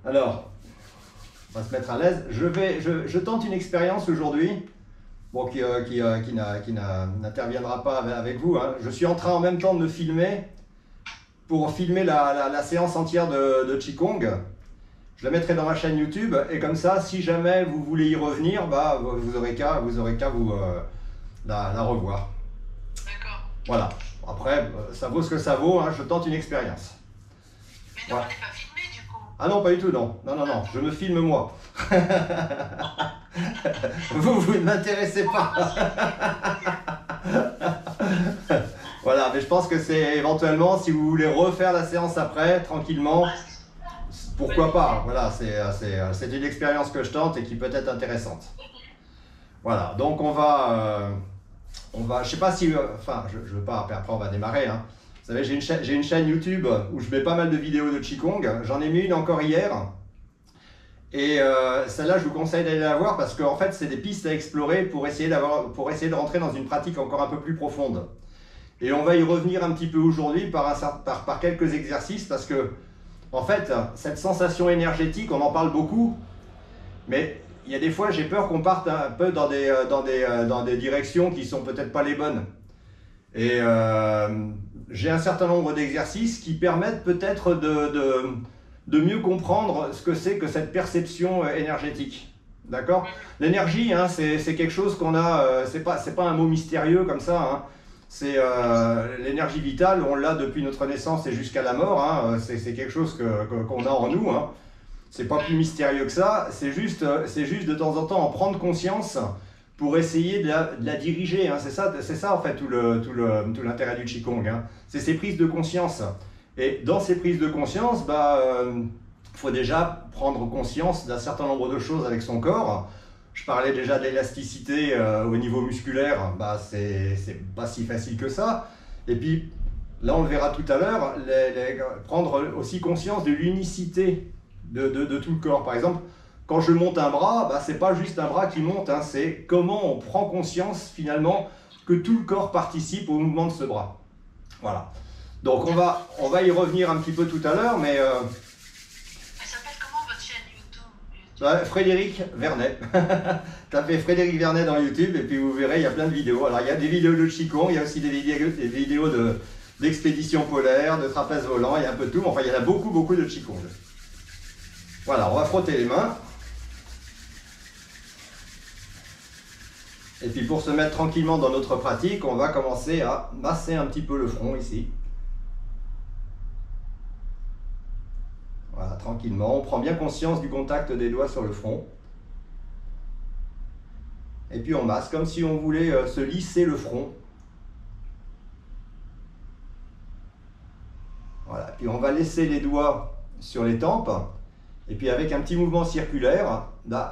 Alors, on va se mettre à l'aise. Je tente une expérience aujourd'hui, bon, qui n'interviendra pas avec vous, hein. Je suis en train en même temps de me filmer pour filmer la séance entière de Qigong. Je la mettrai dans ma chaîne YouTube et comme ça, si jamais vous voulez y revenir, bah, vous aurez qu'à la revoir. D'accord. Voilà. Après, ça vaut ce que ça vaut, hein. Je tente une expérience. Mais non, Voilà. on n'est pas filmé du coup. Ah non, pas du tout, non. Non, non, non, je me filme moi. Vous ne m'intéressez pas. Voilà, mais je pense que c'est éventuellement, si vous voulez refaire la séance après, tranquillement, pourquoi pas. Voilà, c'est une expérience que je tente et qui peut être intéressante. Voilà, donc on va, je sais pas si, enfin, je veux pas, après on va démarrer, hein. Vous savez, j'ai une chaîne YouTube où je mets pas mal de vidéos de Qigong. J'en ai mis une encore hier. Et celle-là, je vous conseille d'aller la voir parce qu'en fait, c'est des pistes à explorer pour essayer de rentrer dans une pratique encore un peu plus profonde. Et on va y revenir un petit peu aujourd'hui par quelques exercices parce que, en fait, cette sensation énergétique, on en parle beaucoup, mais il y a des fois, j'ai peur qu'on parte un peu dans des directions qui sont peut-être pas les bonnes. Et j'ai un certain nombre d'exercices qui permettent peut-être de mieux comprendre ce que c'est que cette perception énergétique. D'accord? L'énergie, hein, c'est quelque chose qu'on a, c'est pas un mot mystérieux comme ça, hein. C'est l'énergie vitale, on l'a depuis notre naissance et jusqu'à la mort, hein. C'est quelque chose qu'on a en nous, hein. C'est pas plus mystérieux que ça, c'est juste de temps en temps en prendre conscience pour essayer de la diriger, hein. C'est ça en fait tout l'intérêt du Qigong, hein. C'est ces prises de conscience. Et dans ces prises de conscience, faut déjà prendre conscience d'un certain nombre de choses avec son corps. Je parlais déjà de l'élasticité au niveau musculaire, c'est pas si facile que ça. Et puis là on le verra tout à l'heure, prendre aussi conscience de l'unicité de tout le corps. Par exemple, quand je monte un bras, c'est pas juste un bras qui monte, hein, c'est comment on prend conscience finalement que tout le corps participe au mouvement de ce bras. Voilà. Donc on va y revenir un petit peu tout à l'heure, mais... Elle s'appelle comment votre chaîne YouTube? Frédéric Vernet. Tapez Frédéric Vernet dans YouTube et puis vous verrez, il y a plein de vidéos. Alors il y a des vidéos de Qigong, il y a aussi des vidéos d'expédition polaire, de trapèze volant, il y a un peu de tout, mais enfin il y en a beaucoup de Qigong. Voilà, on va frotter les mains. Et puis pour se mettre tranquillement dans notre pratique, on va commencer à masser un petit peu le front ici. Voilà, tranquillement, on prend bien conscience du contact des doigts sur le front. Et puis on masse, comme si on voulait se lisser le front. Voilà, puis on va laisser les doigts sur les tempes. Et puis avec un petit mouvement circulaire,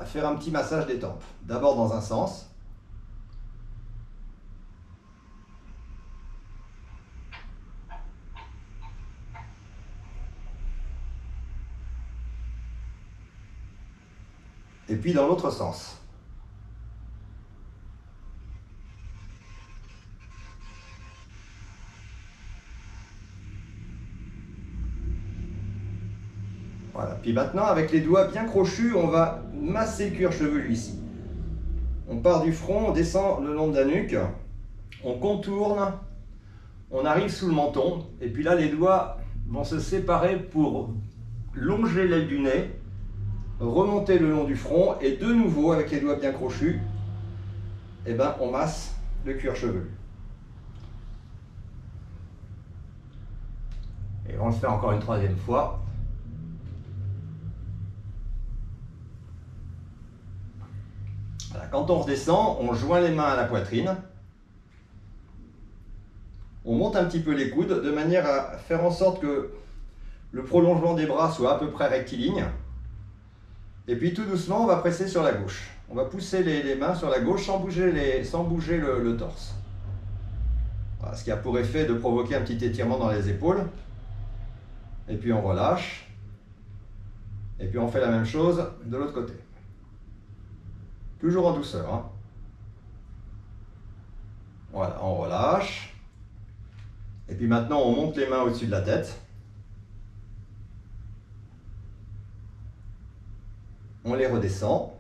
faire un petit massage des tempes. D'abord dans un sens. Et puis dans l'autre sens. Voilà. Puis maintenant, avec les doigts bien crochus, on va masser le cuir chevelu ici. On part du front, on descend le long de la nuque, on contourne, on arrive sous le menton, et puis là, les doigts vont se séparer pour longer l'aile du nez, remonter le long du front, et de nouveau, avec les doigts bien crochus, on masse le cuir chevelu. Et on le fait encore une troisième fois. Voilà, quand on redescend, on joint les mains à la poitrine. On monte un petit peu les coudes de manière à faire en sorte que le prolongement des bras soit à peu près rectiligne. Et puis tout doucement, on va presser sur la gauche. On va pousser les mains sur la gauche sans bouger le torse. Voilà, ce qui a pour effet de provoquer un petit étirement dans les épaules. Et puis on relâche. Et puis on fait la même chose de l'autre côté. Toujours en douceur, hein. Voilà, on relâche. Et puis maintenant, on monte les mains au-dessus de la tête. On les redescend.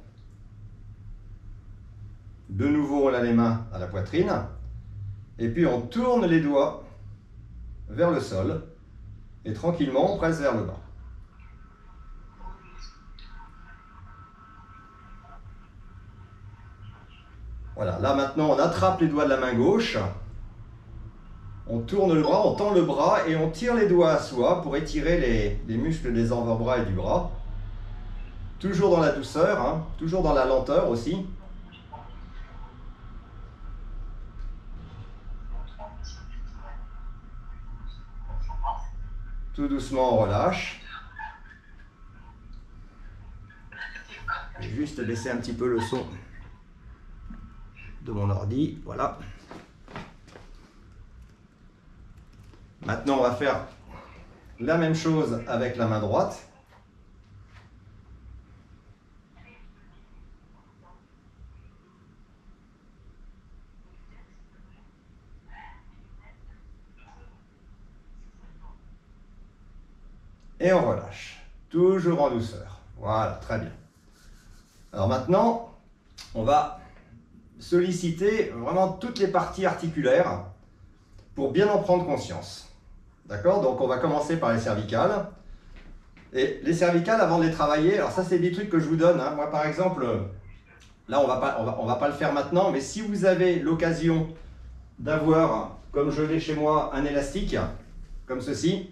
De nouveau, on a les mains à la poitrine. Et puis, on tourne les doigts vers le sol. Et tranquillement, on presse vers le bas. Voilà, là maintenant, on attrape les doigts de la main gauche. On tourne le bras, on tend le bras et on tire les doigts à soi pour étirer les muscles des avant-bras et du bras. Toujours dans la douceur, hein, toujours dans la lenteur aussi. Tout doucement, on relâche. Je vais juste baisser un petit peu le son de mon ordi. Voilà. Maintenant, on va faire la même chose avec la main droite. Et on relâche, toujours en douceur. Voilà, très bien. Alors maintenant, on va solliciter vraiment toutes les parties articulaires pour bien en prendre conscience. D'accord? Donc on va commencer par les cervicales. Et les cervicales, avant de les travailler, alors ça c'est des trucs que je vous donne, hein. Moi par exemple, là on va pas le faire maintenant, mais si vous avez l'occasion d'avoir, comme je l'ai chez moi, un élastique, comme ceci,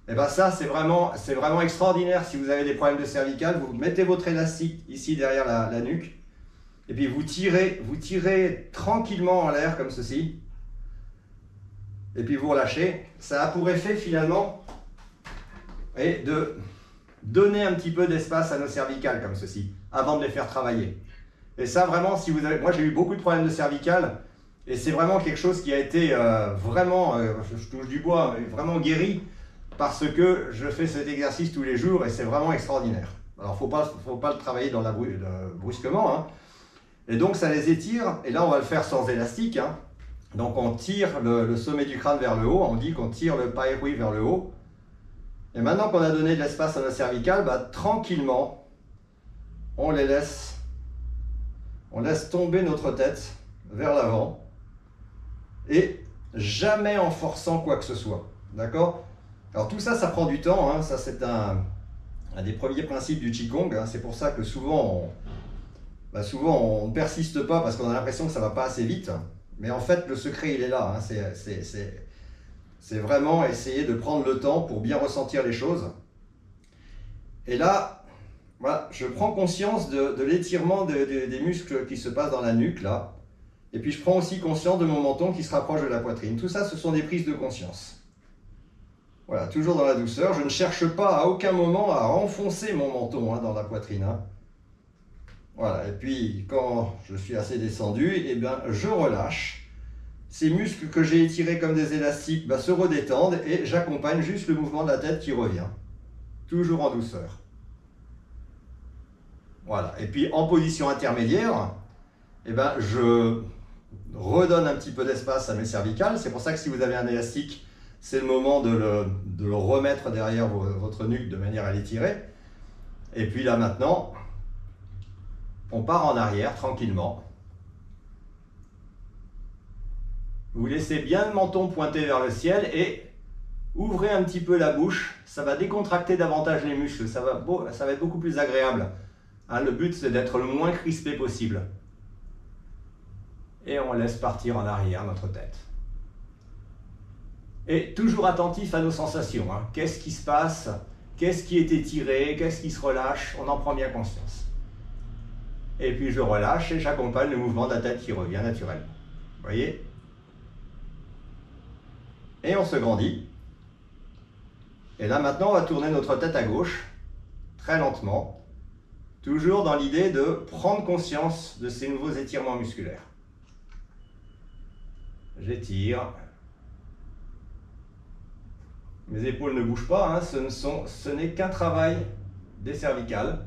et bien ça c'est vraiment extraordinaire. Si vous avez des problèmes de cervicales, vous mettez votre élastique ici derrière la nuque, et puis vous tirez tranquillement en l'air comme ceci, et puis vous relâchez. Ça a pour effet finalement de donner un petit peu d'espace à nos cervicales comme ceci, avant de les faire travailler. Et ça vraiment, si vous avez, moi j'ai eu beaucoup de problèmes de cervicales, et c'est vraiment quelque chose qui a été vraiment, je touche du bois, mais vraiment guéri, parce que je fais cet exercice tous les jours et c'est vraiment extraordinaire. Alors faut pas le travailler brusquement, hein. Et donc ça les étire, et là on va le faire sans élastique, hein. Donc on tire le sommet du crâne vers le haut, on dit qu'on tire le pylori vers le haut. Et maintenant qu'on a donné de l'espace à nos cervicales, bah, tranquillement, on laisse tomber notre tête vers l'avant, et jamais en forçant quoi que ce soit. D'accord? Alors tout ça, ça prend du temps, hein. Ça c'est un des premiers principes du Qigong, hein. C'est pour ça que souvent on ne persiste pas parce qu'on a l'impression que ça ne va pas assez vite. Mais en fait, le secret, il est là, hein. C'est vraiment essayer de prendre le temps pour bien ressentir les choses. Et là, voilà, je prends conscience de l'étirement des muscles qui se passent dans la nuque, là. Et puis je prends aussi conscience de mon menton qui se rapproche de la poitrine. Tout ça, ce sont des prises de conscience. Voilà, toujours dans la douceur. Je ne cherche pas à aucun moment à enfoncer mon menton, hein, dans la poitrine, hein. Voilà, et puis quand je suis assez descendu, eh bien, je relâche. Ces muscles que j'ai étirés comme des élastiques se redétendent et j'accompagne juste le mouvement de la tête qui revient. Toujours en douceur. Voilà, et puis en position intermédiaire, eh ben, je redonne un petit peu d'espace à mes cervicales. C'est pour ça que si vous avez un élastique, c'est le moment de le remettre derrière votre nuque de manière à l'étirer. Et puis là maintenant, on part en arrière tranquillement. Vous laissez bien le menton pointé vers le ciel et ouvrez un petit peu la bouche. Ça va décontracter davantage les muscles. Ça va être beaucoup plus agréable. Hein, le but, c'est d'être le moins crispé possible. Et on laisse partir en arrière notre tête. Et toujours attentif à nos sensations, hein. Qu'est-ce qui se passe? Qu'est-ce qui est étiré? Qu'est-ce qui se relâche? On en prend bien conscience. Et puis je relâche et j'accompagne le mouvement de la tête qui revient naturellement. Vous voyez? Et on se grandit. Et là maintenant, on va tourner notre tête à gauche, très lentement, toujours dans l'idée de prendre conscience de ces nouveaux étirements musculaires. J'étire. Mes épaules ne bougent pas, hein. Ce n'est qu'un travail des cervicales.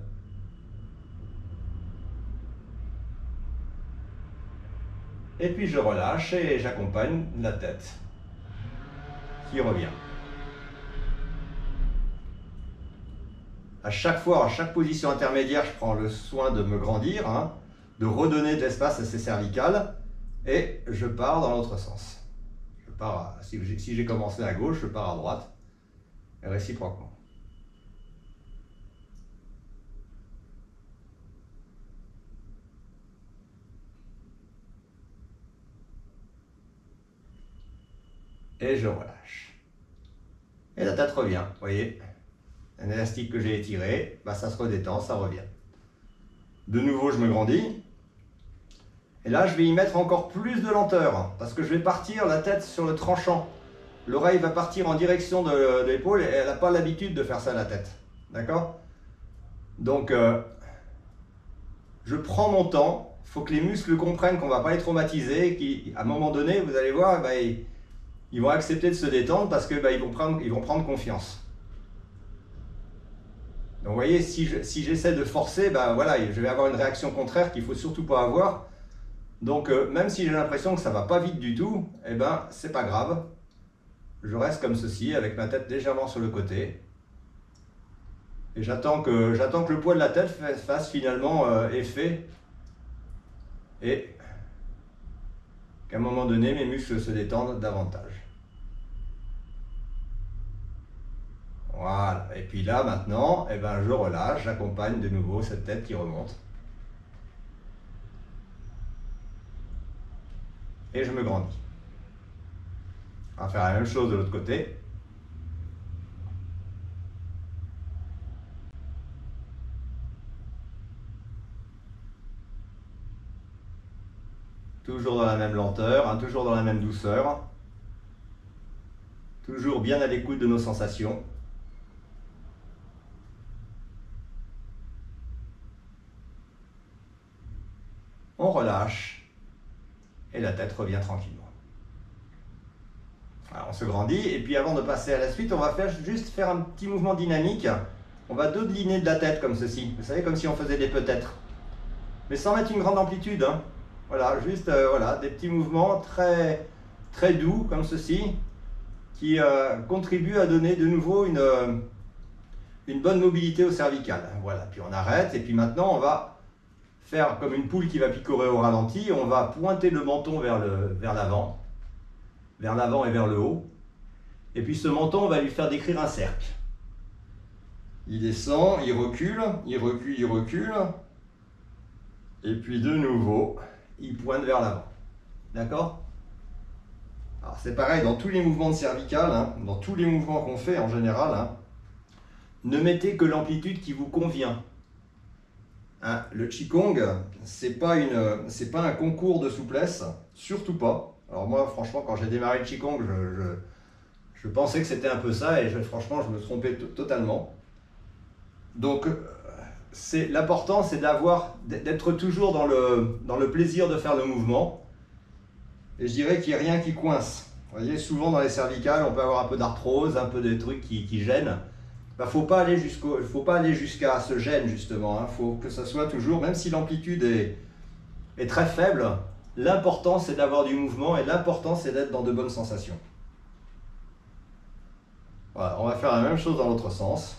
Et puis je relâche et j'accompagne la tête qui revient. À chaque fois, à chaque position intermédiaire, je prends le soin de me grandir, hein, de redonner de l'espace à ces cervicales, et je pars dans l'autre sens. Je pars si j'ai commencé à gauche, je pars à droite, et réciproquement. Et je relâche. Et la tête revient, vous voyez. Un élastique que j'ai étiré, bah ça se redétend, ça revient. De nouveau, je me grandis. Et là, je vais y mettre encore plus de lenteur, parce que je vais partir la tête sur le tranchant. L'oreille va partir en direction de l'épaule, et elle n'a pas l'habitude de faire ça, la tête. D'accord? Donc, je prends mon temps. Il faut que les muscles comprennent qu'on ne va pas les traumatiser, qu'à un moment donné, vous allez voir, bah, ils vont accepter de se détendre parce qu'ils bah, ils vont prendre confiance. Donc vous voyez, si j'essaie de forcer, ben voilà, je vais avoir une réaction contraire qu'il ne faut surtout pas avoir. Donc même si j'ai l'impression que ça ne va pas vite du tout, eh ben c'est pas grave. Je reste comme ceci, avec ma tête légèrement sur le côté. Et j'attends que le poids de la tête fasse finalement effet. Et qu'à un moment donné, mes muscles se détendent davantage. Voilà, et puis là maintenant, eh ben, je relâche, j'accompagne de nouveau cette tête qui remonte. Et je me grandis. On va faire la même chose de l'autre côté. Toujours dans la même lenteur, hein, toujours dans la même douceur. Toujours bien à l'écoute de nos sensations. On relâche et la tête revient tranquillement. Alors, on se grandit et puis avant de passer à la suite, on va juste faire un petit mouvement dynamique. On va dodeliner de la tête comme ceci. Vous savez, comme si on faisait des peut-être. Mais sans mettre une grande amplitude. Hein. Voilà, juste voilà, des petits mouvements très, très doux comme ceci qui contribuent à donner de nouveau une bonne mobilité au cervical. Voilà, puis on arrête et puis maintenant on va faire comme une poule qui va picorer au ralenti, on va pointer le menton vers l'avant et vers le haut. Et puis ce menton, on va lui faire décrire un cercle. Il descend, il recule, il recule, il recule. Et puis de nouveau, il pointe vers l'avant. D'accord? Alors c'est pareil dans tous les mouvements de cervical, hein, dans tous les mouvements qu'on fait en général. Hein, ne mettez que l'amplitude qui vous convient. Hein, le Qigong, c'est pas un concours de souplesse, surtout pas. Alors moi, franchement, quand j'ai démarré le Qigong, je pensais que c'était un peu ça et franchement, je me trompais totalement. Donc, l'important, c'est d'être toujours dans le plaisir de faire le mouvement. Et je dirais qu'il n'y a rien qui coince. Vous voyez, souvent dans les cervicales, on peut avoir un peu d'arthrose, un peu de trucs qui gênent. Il ne faut pas aller jusqu'à ce gêne justement, il faut que ça soit toujours, même si l'amplitude est très faible, l'important c'est d'avoir du mouvement et l'important c'est d'être dans de bonnes sensations. Voilà, on va faire la même chose dans l'autre sens.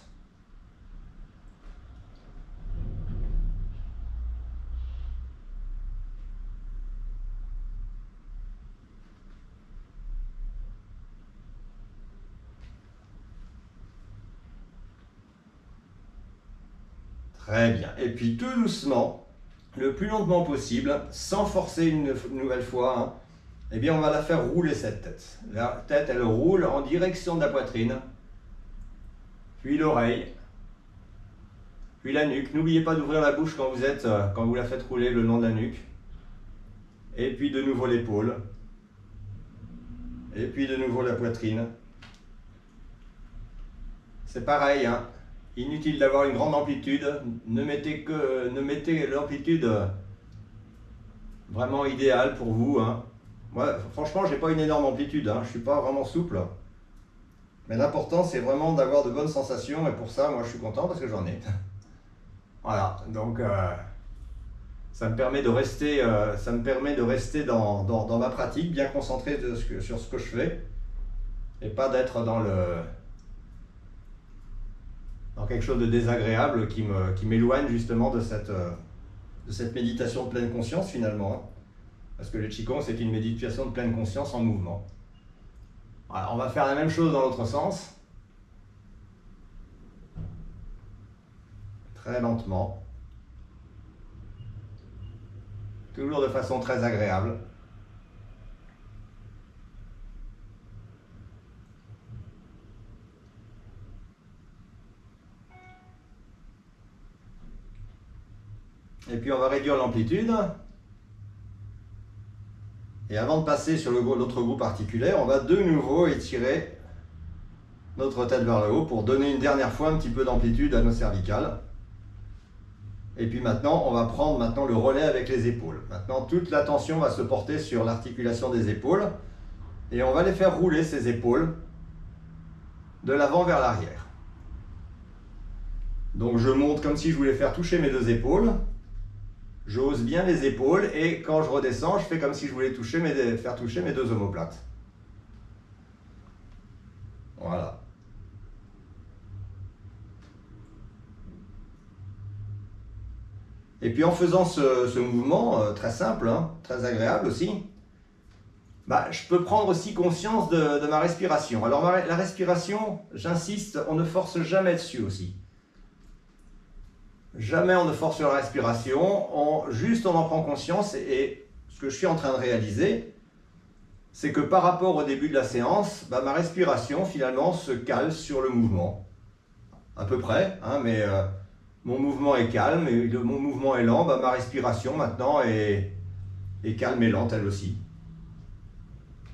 Très bien. Et puis tout doucement, le plus lentement possible, sans forcer une nouvelle fois, hein, eh bien on va la faire rouler cette tête. La tête, elle roule en direction de la poitrine, puis l'oreille, puis la nuque. N'oubliez pas d'ouvrir la bouche quand vous la faites rouler le long de la nuque. Et puis de nouveau l'épaule. Et puis de nouveau la poitrine. C'est pareil, hein. Inutile d'avoir une grande amplitude, ne mettez l'amplitude vraiment idéale pour vous. Hein. Moi, franchement, j'ai pas une énorme amplitude, hein. Je suis pas vraiment souple. Mais l'important, c'est vraiment d'avoir de bonnes sensations et pour ça, moi, je suis content parce que j'en ai. Voilà, donc ça me permet de rester dans ma pratique, bien concentré sur ce que je fais et pas d'être dans dans quelque chose de désagréable qui m'éloigne justement de cette méditation de pleine conscience finalement. Hein. Parce que le Qigong, c'est une méditation de pleine conscience en mouvement. Voilà, on va faire la même chose dans l'autre sens. Très lentement. Toujours de façon très agréable. Et puis on va réduire l'amplitude. Et avant de passer sur l'autre groupe articulaire, on va de nouveau étirer notre tête vers le haut pour donner une dernière fois un petit peu d'amplitude à nos cervicales. Et puis maintenant, on va prendre le relais avec les épaules. Maintenant, toute l'attention va se porter sur l'articulation des épaules. Et on va les faire rouler, ces épaules, de l'avant vers l'arrière. Donc je monte comme si je voulais faire toucher mes deux épaules. J'ose bien les épaules et quand je redescends, je fais comme si je voulais faire toucher mes deux omoplates. Voilà. Et puis en faisant ce mouvement très simple, hein, très agréable aussi, je peux prendre aussi conscience de ma respiration. Alors la respiration, j'insiste, on ne force jamais dessus aussi. Jamais on ne force sur la respiration, juste on en prend conscience et ce que je suis en train de réaliser, c'est que par rapport au début de la séance, ma respiration finalement se cale sur le mouvement. À peu près, hein, mais mon mouvement est calme et mon mouvement est lent, ma respiration maintenant est calme et lente elle aussi.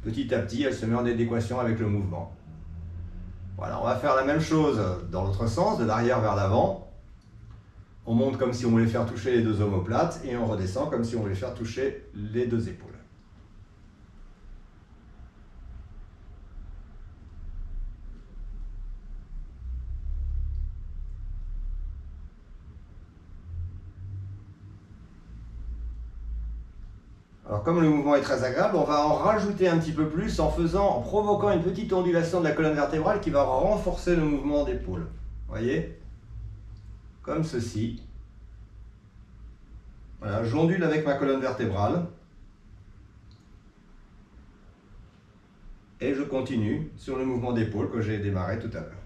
Petit à petit, elle se met en adéquation avec le mouvement. Voilà, on va faire la même chose dans l'autre sens, de l'arrière vers l'avant. On monte comme si on voulait faire toucher les deux omoplates et on redescend comme si on voulait faire toucher les deux épaules. Alors comme le mouvement est très agréable, on va en rajouter un petit peu plus en provoquant une petite ondulation de la colonne vertébrale qui va renforcer le mouvement d'épaule. Voyez ? Comme ceci. Voilà, j'ondule avec ma colonne vertébrale. Et je continue sur le mouvement d'épaule que j'ai démarré tout à l'heure.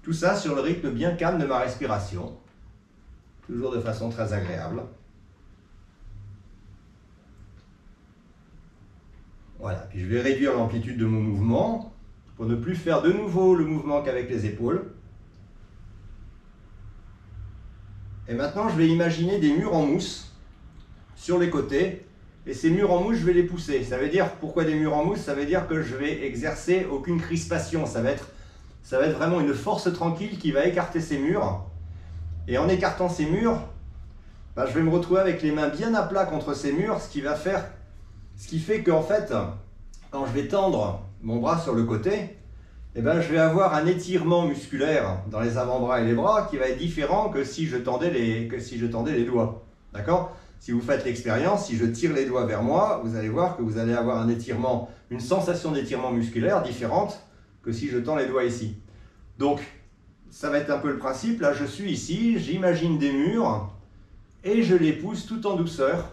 Tout ça sur le rythme bien calme de ma respiration. Toujours de façon très agréable. Voilà, puis je vais réduire l'amplitude de mon mouvement pour ne plus faire de nouveau le mouvement qu'avec les épaules. Et maintenant, je vais imaginer des murs en mousse sur les côtés. Et ces murs en mousse, je vais les pousser. Ça veut dire, pourquoi des murs en mousse? Ça veut dire que je vais exercer aucune crispation. Ça va être vraiment une force tranquille qui va écarter ces murs. Et en écartant ces murs, je vais me retrouver avec les mains bien à plat contre ces murs, ce qui fait qu'en fait, quand je vais tendre mon bras sur le côté, je vais avoir un étirement musculaire dans les avant-bras et les bras qui va être différent que si je tendais les doigts. D'accord? Si vous faites l'expérience, si je tire les doigts vers moi, vous allez voir que vous allez avoir un étirement, une sensation d'étirement musculaire différente que si je tends les doigts ici. Donc, ça va être un peu le principe. Là, je suis ici, j'imagine des murs et je les pousse tout en douceur.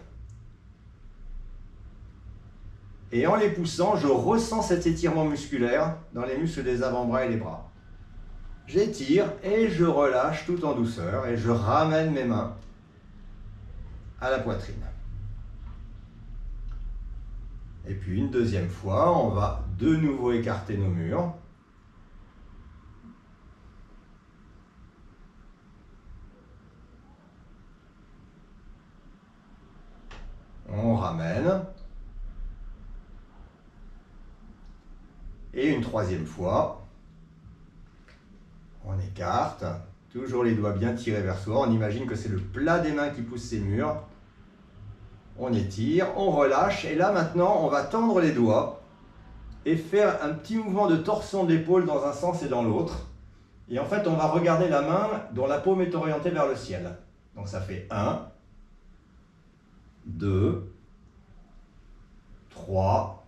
Et en les poussant, je ressens cet étirement musculaire dans les muscles des avant-bras et les bras. J'étire et je relâche tout en douceur et je ramène mes mains à la poitrine. Et puis une deuxième fois, on va de nouveau écarter nos murs. On ramène. Et une troisième fois, on écarte. Toujours les doigts bien tirés vers soi. On imagine que c'est le plat des mains qui pousse ces murs. On étire, on relâche. Et là maintenant, on va tendre les doigts et faire un petit mouvement de torsion de l'épaule dans un sens et dans l'autre. Et en fait, on va regarder la main dont la paume est orientée vers le ciel. Donc ça fait 1, 2, 3,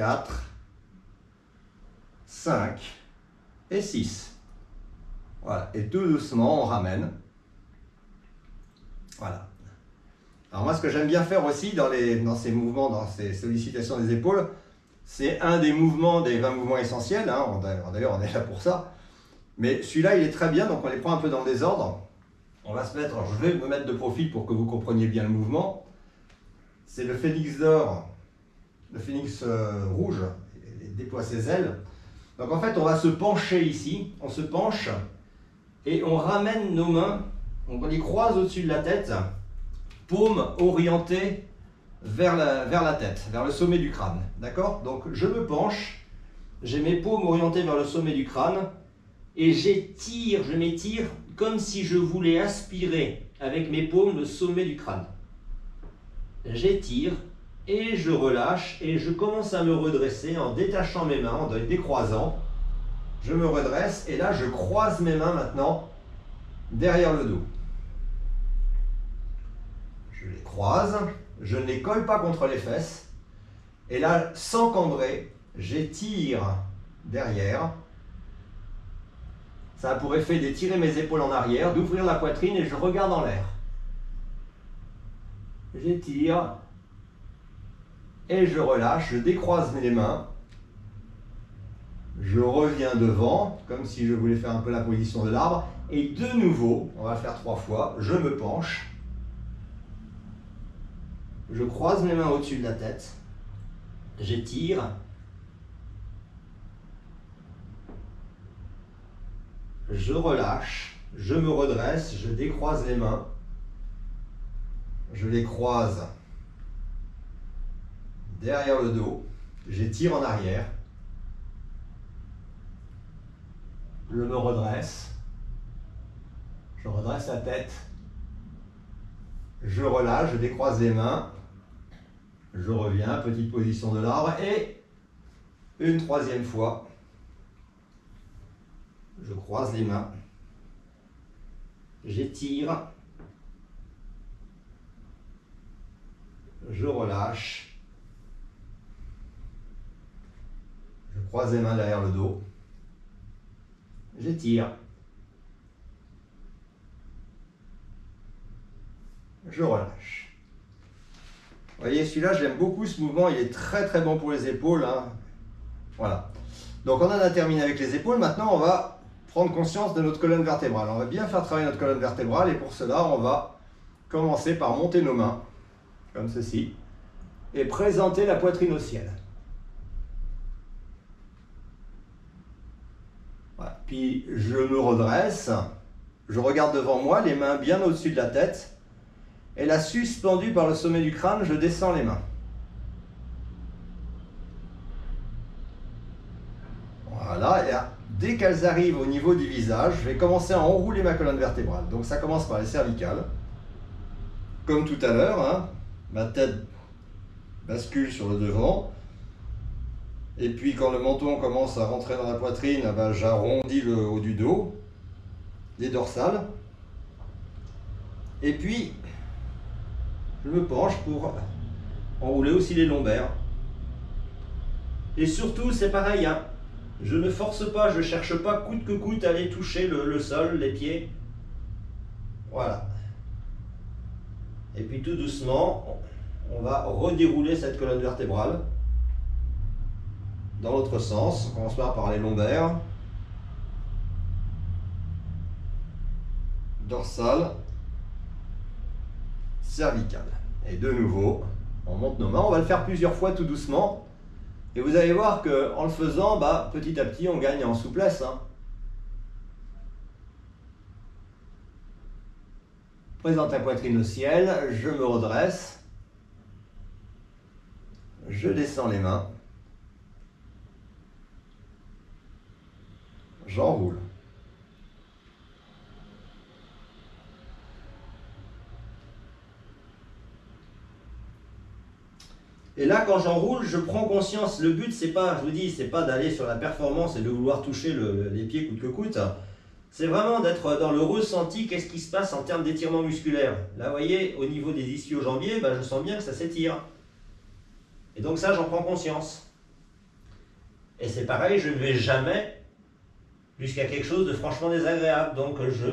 4, 5 et 6. Voilà, et tout doucement, on ramène. Voilà. Alors moi, ce que j'aime bien faire aussi dans ces mouvements, dans ces sollicitations des épaules, c'est un des mouvements, des 20 mouvements essentiels, hein. D'ailleurs on est là pour ça. Mais celui-là, il est très bien, donc on les prend un peu dans le désordre. On va se mettre, alors je vais me mettre de profil pour que vous compreniez bien le mouvement. C'est le phénix d'or, le phénix rouge, il déploie ses ailes. Donc en fait, on va se pencher ici, on se penche et on ramène nos mains, on les croise au-dessus de la tête, paume orientée vers la tête, vers le sommet du crâne. D'accord? Donc je me penche, j'ai mes paumes orientées vers le sommet du crâne et je m'étire comme si je voulais aspirer avec mes paumes le sommet du crâne. J'étire et je relâche et je commence à me redresser en détachant mes mains, en les décroisant. Je me redresse et là je croise mes mains maintenant derrière le dos. Je les croise, je ne les colle pas contre les fesses et là sans cambrer, j'étire derrière. Ça a pour effet d'étirer mes épaules en arrière, d'ouvrir la poitrine et je regarde en l'air. J'étire et je relâche, je décroise mes mains. Je reviens devant, comme si je voulais faire un peu la position de l'arbre. Et de nouveau, on va le faire 3 fois, je me penche. Je croise mes mains au-dessus de la tête. J'étire. Je relâche, je me redresse, je décroise les mains. Je les croise derrière le dos. J'étire en arrière. Je me redresse. Je redresse la tête. Je relâche, je décroise les mains. Je reviens, petite position de l'arbre. Et une 3e fois. Je croise les mains. J'étire. Je relâche. Je croise les mains derrière le dos. J'étire. Je relâche. Vous voyez, celui-là, j'aime beaucoup ce mouvement. Il est très très bon pour les épaules, hein. Voilà. Donc on en a terminé avec les épaules. Maintenant, on va prendre conscience de notre colonne vertébrale. On va bien faire travailler notre colonne vertébrale et pour cela, on va commencer par monter nos mains, comme ceci, et présenter la poitrine au ciel. Voilà. Puis je me redresse, je regarde devant moi, les mains bien au-dessus de la tête, et là, suspendu par le sommet du crâne, je descends les mains. Voilà, et là, dès qu'elles arrivent au niveau du visage, je vais commencer à enrouler ma colonne vertébrale. Donc ça commence par les cervicales, comme tout à l'heure, hein, ma tête bascule sur le devant. Et puis quand le menton commence à rentrer dans la poitrine, ben, j'arrondis le haut du dos, les dorsales. Et puis, je me penche pour enrouler aussi les lombaires. Et surtout, c'est pareil, hein, je ne force pas, je ne cherche pas coûte que coûte à aller toucher le sol, les pieds. Voilà. Et puis tout doucement, on va redérouler cette colonne vertébrale dans l'autre sens. On commence par les lombaires, dorsale, cervicale. Et de nouveau, on monte nos mains. On va le faire plusieurs fois tout doucement. Et vous allez voir qu'en le faisant, bah, petit à petit, on gagne en souplesse, hein. Présente la poitrine au ciel, je me redresse, je descends les mains, j'enroule. Et là, quand j'enroule, je prends conscience. Le but, c'est pas, je vous dis, c'est pas d'aller sur la performance et de vouloir toucher les pieds coûte que coûte. C'est vraiment d'être dans le ressenti, qu'est-ce qui se passe en termes d'étirement musculaire. Là, vous voyez, au niveau des ischio-jambiers, ben, je sens bien que ça s'étire. Et donc ça, j'en prends conscience. Et c'est pareil, je ne vais jamais jusqu'à quelque chose de franchement désagréable. Donc je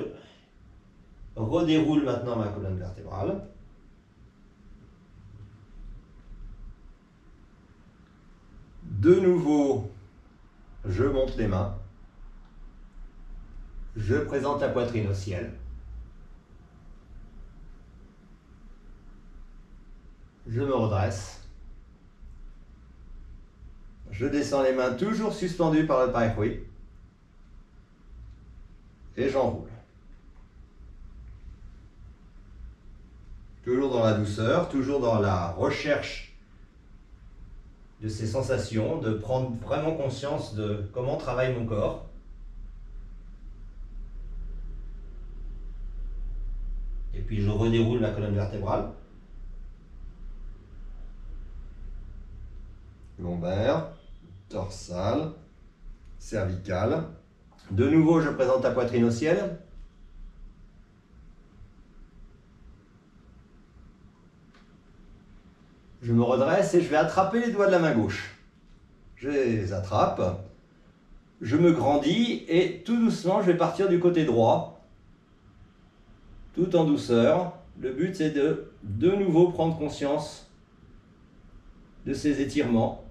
redéroule maintenant ma colonne vertébrale. De nouveau, je monte les mains. Je présente la poitrine au ciel. Je me redresse. Je descends les mains toujours suspendues par le pai-hui. Et j'enroule. Toujours dans la douceur, toujours dans la recherche de ces sensations, de prendre vraiment conscience de comment travaille mon corps. Et puis je redéroule ma colonne vertébrale. Lombaire, dorsale, cervicale. De nouveau, je présente la poitrine au ciel. Je me redresse et je vais attraper les doigts de la main gauche. Je les attrape. Je me grandis et tout doucement, je vais partir du côté droit. Tout en douceur. Le but, c'est de nouveau prendre conscience de ces étirements.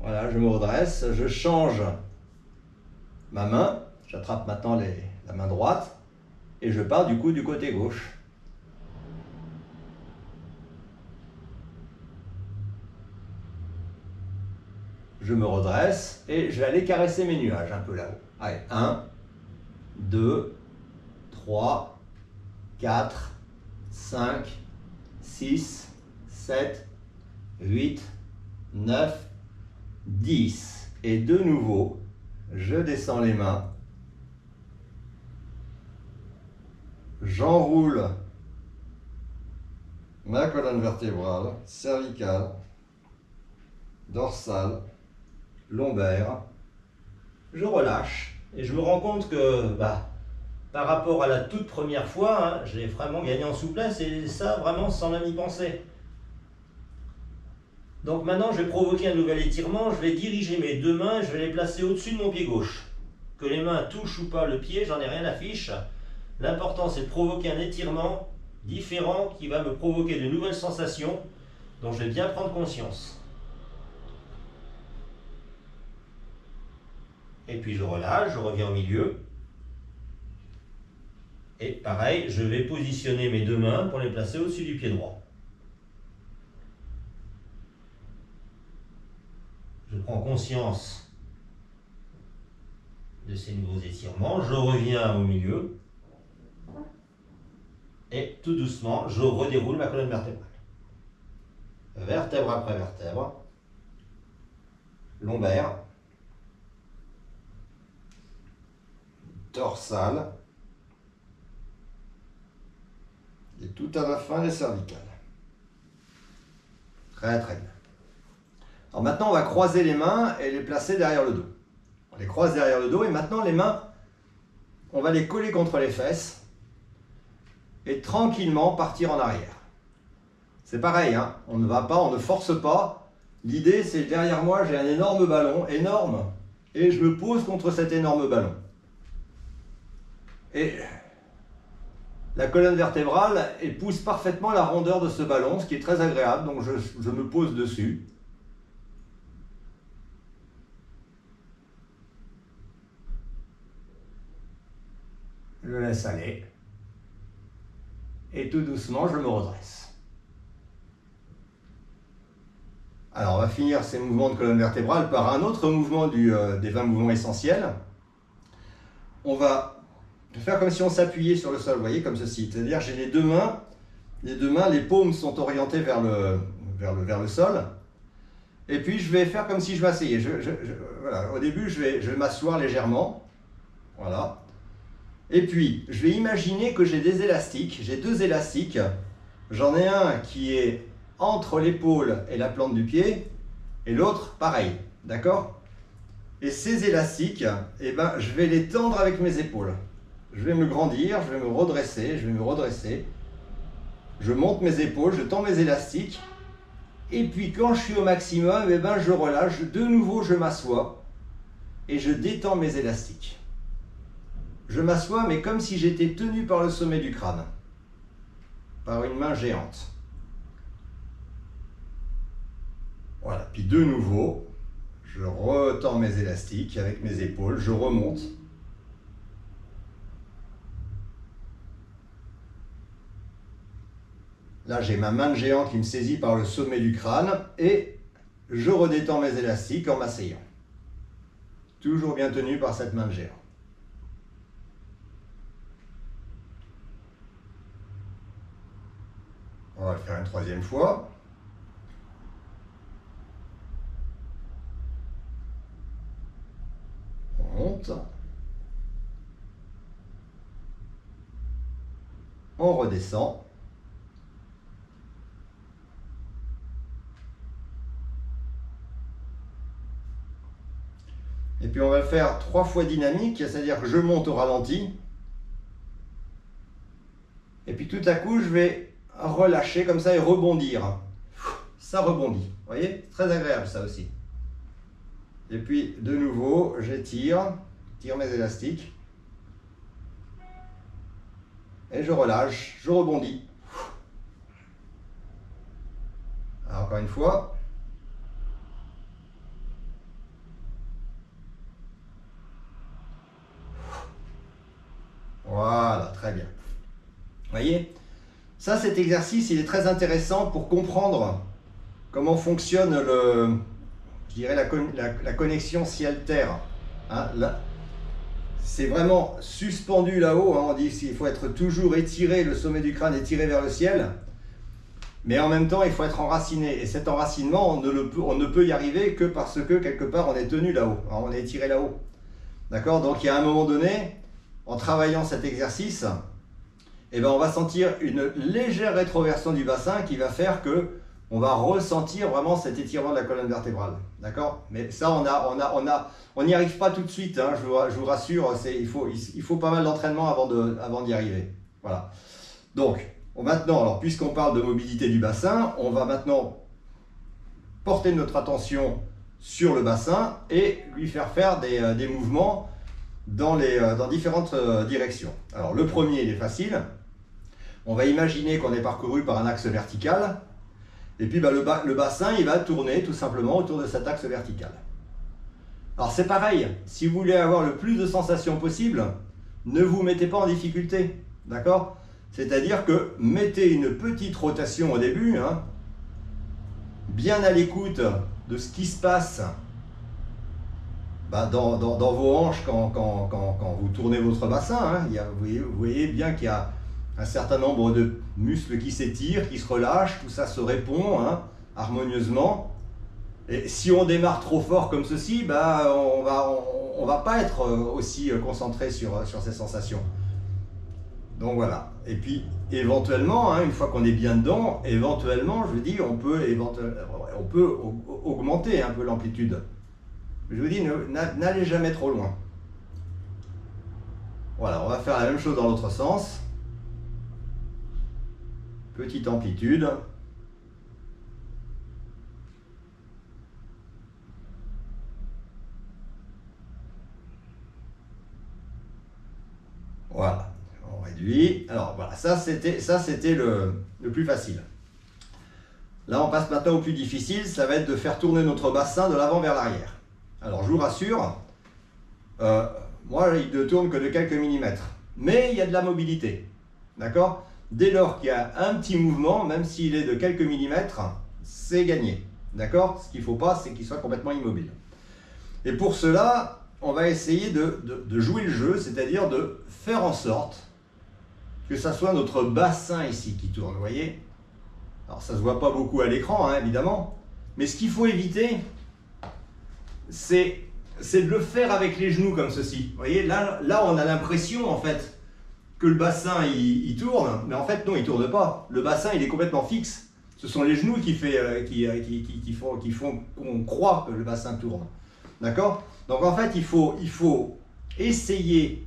Voilà, je me redresse, je change ma main, j'attrape maintenant la main droite et je pars du coup du côté gauche. Je me redresse et je vais aller caresser mes nuages un peu là-haut. Allez, 1, 2, 3, 4, 5, 6, 7, 8, 9, 10. Et de nouveau, je descends les mains. J'enroule ma colonne vertébrale, cervicale, dorsale, lombaire. Je relâche et je me rends compte que par rapport à la toute première fois, j'ai vraiment gagné en souplesse et ça vraiment sans même y penser. Donc maintenant, je vais provoquer un nouvel étirement, je vais diriger mes deux mains, je vais les placer au-dessus de mon pied gauche. Que les mains touchent ou pas le pied, j'en ai rien à fiche. L'important, c'est de provoquer un étirement différent qui va me provoquer de nouvelles sensations dont je vais bien prendre conscience. Et puis je relâche, je reviens au milieu. Et pareil, je vais positionner mes deux mains pour les placer au-dessus du pied droit. Je prends conscience de ces nouveaux étirements, je reviens au milieu et tout doucement, je redéroule ma colonne vertébrale. Vertèbre après vertèbre, lombaire, dorsale et tout à la fin les cervicales. Très très bien. Alors maintenant, on va croiser les mains et les placer derrière le dos. On les croise derrière le dos et maintenant les mains, on va les coller contre les fesses et tranquillement partir en arrière. C'est pareil, on ne va pas, on ne force pas. L'idée, c'est derrière moi, j'ai un énorme ballon, énorme, et je me pose contre cet énorme ballon. Et la colonne vertébrale épouse parfaitement la rondeur de ce ballon, ce qui est très agréable, donc je me pose dessus. Je laisse aller. Et tout doucement, je me redresse. Alors, on va finir ces mouvements de colonne vertébrale par un autre mouvement des 20 mouvements essentiels. On va faire comme si on s'appuyait sur le sol, vous voyez, comme ceci. C'est-à-dire, j'ai les deux mains, les paumes sont orientées vers le sol. Et puis, je vais faire comme si je m'asseyais. Voilà. Au début, je vais m'asseoir légèrement. Voilà. Et puis, je vais imaginer que j'ai des élastiques, j'ai deux élastiques. J'en ai un qui est entre l'épaule et la plante du pied, et l'autre, pareil, d'accord? Et ces élastiques, je vais les tendre avec mes épaules. Je vais me grandir, je vais me redresser, je monte mes épaules, je tends mes élastiques, Et puis quand je suis au maximum, eh ben, je relâche. De nouveau, je m'assois et je détends mes élastiques. Je m'assois, mais comme si j'étais tenu par le sommet du crâne, par une main géante. Voilà, puis de nouveau, je retends mes élastiques avec mes épaules, je remonte. Là, j'ai ma main de géant qui me saisit par le sommet du crâne et je redétends mes élastiques en m'asseyant. Toujours bien tenu par cette main de géant. On va le faire une troisième fois. On monte. On redescend. Et puis on va le faire 3 fois dynamique, c'est-à-dire que je monte au ralenti. Et puis tout à coup, je vais relâcher comme ça et rebondir. Ça rebondit. Vous voyez? Très agréable ça aussi. Et puis de nouveau, j'étire, tire mes élastiques. Et je relâche, je rebondis. Alors, encore une fois. Voilà, très bien. Vous voyez? Ça, cet exercice, il est très intéressant pour comprendre comment fonctionne je dirais la connexion ciel-terre. Hein, c'est vraiment suspendu là-haut. Hein, on dit qu'il faut être toujours étiré, le sommet du crâne étiré vers le ciel. Mais en même temps, il faut être enraciné. Et cet enracinement, on ne peut y arriver que parce que quelque part, on est tenu là-haut. On est étiré là-haut. D'accord? Donc, il y a un moment donné, en travaillant cet exercice, eh ben, on va sentir une légère rétroversion du bassin qui va faire que on va ressentir vraiment cet étirement de la colonne vertébrale. D'accord? Mais ça, on n'y arrive pas tout de suite. Hein, je vous rassure, il faut pas mal d'entraînement avant d'y arriver. Voilà. Donc, maintenant, alors, puisqu'on parle de mobilité du bassin, on va maintenant porter notre attention sur le bassin et lui faire des mouvements dans différentes directions. Alors, le premier, il est facile. On va imaginer qu'on est parcouru par un axe vertical. Et puis le bassin, il va tourner tout simplement autour de cet axe vertical. Alors c'est pareil, si vous voulez avoir le plus de sensations possible, ne vous mettez pas en difficulté, d'accord? C'est-à-dire que mettez une petite rotation au début, hein, bien à l'écoute de ce qui se passe dans vos hanches quand vous tournez votre bassin. Hein. Vous voyez bien qu'il y a un certain nombre de muscles qui s'étirent, qui se relâchent, tout ça se répond hein, harmonieusement. Et si on démarre trop fort comme ceci, on va pas être aussi concentré sur ces sensations. Donc voilà. Et puis éventuellement, hein, une fois qu'on est bien dedans, éventuellement, je vous dis, on peut augmenter un peu l'amplitude. Je vous dis, n'allez jamais trop loin. Voilà, on va faire la même chose dans l'autre sens. Petite amplitude. Voilà, on réduit. Alors voilà, ça c'était le plus facile. Là, on passe maintenant au plus difficile, ça va être de faire tourner notre bassin de l'avant vers l'arrière. Alors je vous rassure, moi il ne tourne que de quelques millimètres, mais il y a de la mobilité, d'accord? Dès lors qu'il y a un petit mouvement, même s'il est de quelques millimètres, c'est gagné. D'accord? Ce qu'il ne faut pas, c'est qu'il soit complètement immobile. Et pour cela, on va essayer de jouer le jeu, c'est-à-dire de faire en sorte que ça soit notre bassin ici qui tourne, vous voyez? Alors ça ne se voit pas beaucoup à l'écran, hein, évidemment, mais ce qu'il faut éviter, c'est de le faire avec les genoux comme ceci. Vous voyez, là on a l'impression en fait que le bassin il tourne, mais en fait non, il ne tourne pas. Le bassin il est complètement fixe. Ce sont les genoux qui font qu'on croit que le bassin tourne. D'accord? Donc en fait il faut essayer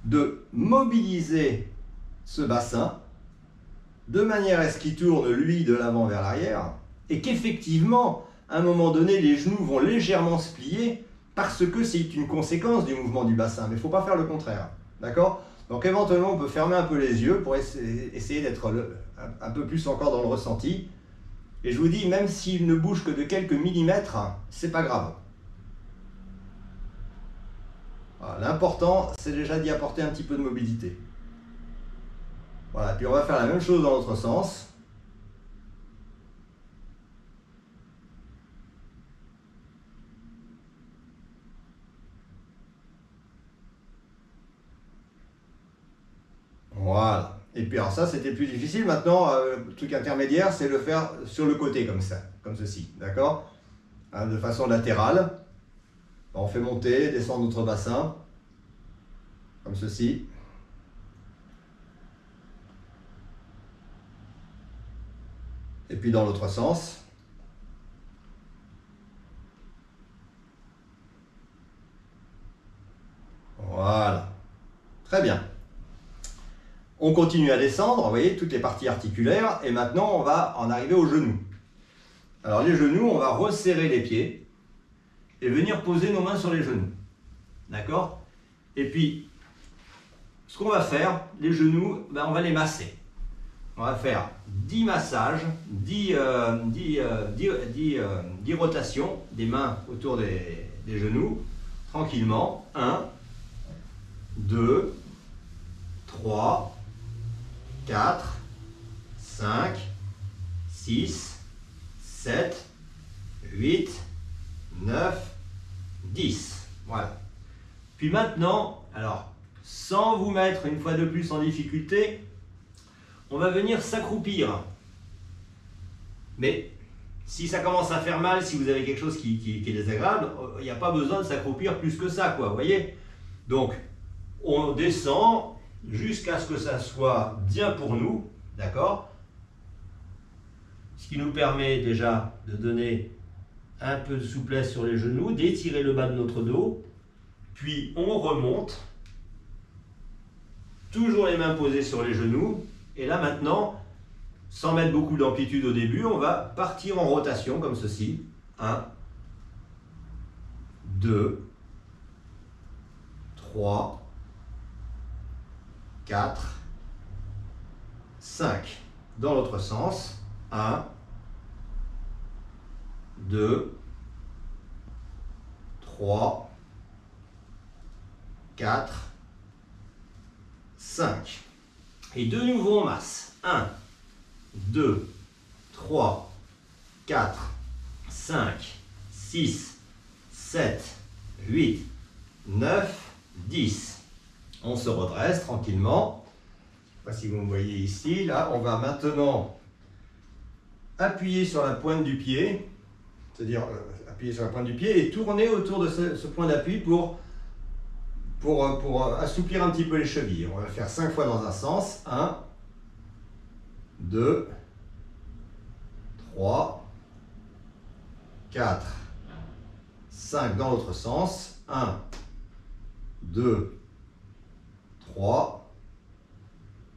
de mobiliser ce bassin de manière à ce qu'il tourne, lui, de l'avant vers l'arrière, et qu'effectivement, à un moment donné, les genoux vont légèrement se plier, parce que c'est une conséquence du mouvement du bassin, mais il ne faut pas faire le contraire, d'accord? Donc éventuellement, on peut fermer un peu les yeux pour essayer d'être un peu plus encore dans le ressenti. Et je vous dis, même s'il ne bouge que de quelques millimètres, c'est pas grave. Voilà, l'important, c'est déjà d'y apporter un petit peu de mobilité. Voilà, puis on va faire la même chose dans l'autre sens. Voilà. Et puis alors ça, c'était plus difficile. Maintenant, le truc intermédiaire, c'est le faire sur le côté comme ça, comme ceci, d'accord? Hein, de façon latérale. On fait monter, descendre notre bassin, comme ceci. Et puis dans l'autre sens. Voilà. Très bien. On continue à descendre, vous voyez, toutes les parties articulaires, et maintenant on va en arriver aux genoux. Alors les genoux, on va resserrer les pieds et venir poser nos mains sur les genoux. D'accord? Et puis, ce qu'on va faire, les genoux, ben, on va les masser. On va faire 10 massages, 10 rotations des mains autour des genoux, tranquillement. 1, 2, 3, 4, 5, 6, 7, 8, 9, 10. Voilà. Puis maintenant, alors, sans vous mettre une fois de plus en difficulté, on va venir s'accroupir. Mais si ça commence à faire mal, si vous avez quelque chose qui est désagréable, il n'y a pas besoin de s'accroupir plus que ça, quoi, vous voyez? Donc, on descend jusqu'à ce que ça soit bien pour nous, d'accord? Ce qui nous permet déjà de donner un peu de souplesse sur les genoux, d'étirer le bas de notre dos, puis on remonte, toujours les mains posées sur les genoux, et là maintenant, sans mettre beaucoup d'amplitude au début, on va partir en rotation comme ceci. 1, 2, 3, 4, 5. Dans l'autre sens. 1, 2, 3, 4, 5. Et de nouveau on masse. 1, 2, 3, 4, 5, 6, 7, 8, 9, 10. On se redresse tranquillement. Je ne sais pas si vous me voyez ici. Là, on va maintenant appuyer sur la pointe du pied, c'est-à-dire appuyer sur la pointe du pied et tourner autour de ce point d'appui pour assouplir un petit peu les chevilles. On va le faire 5 fois dans un sens. 1, 2, 3, 4, 5 dans l'autre sens. 1, 2, 3,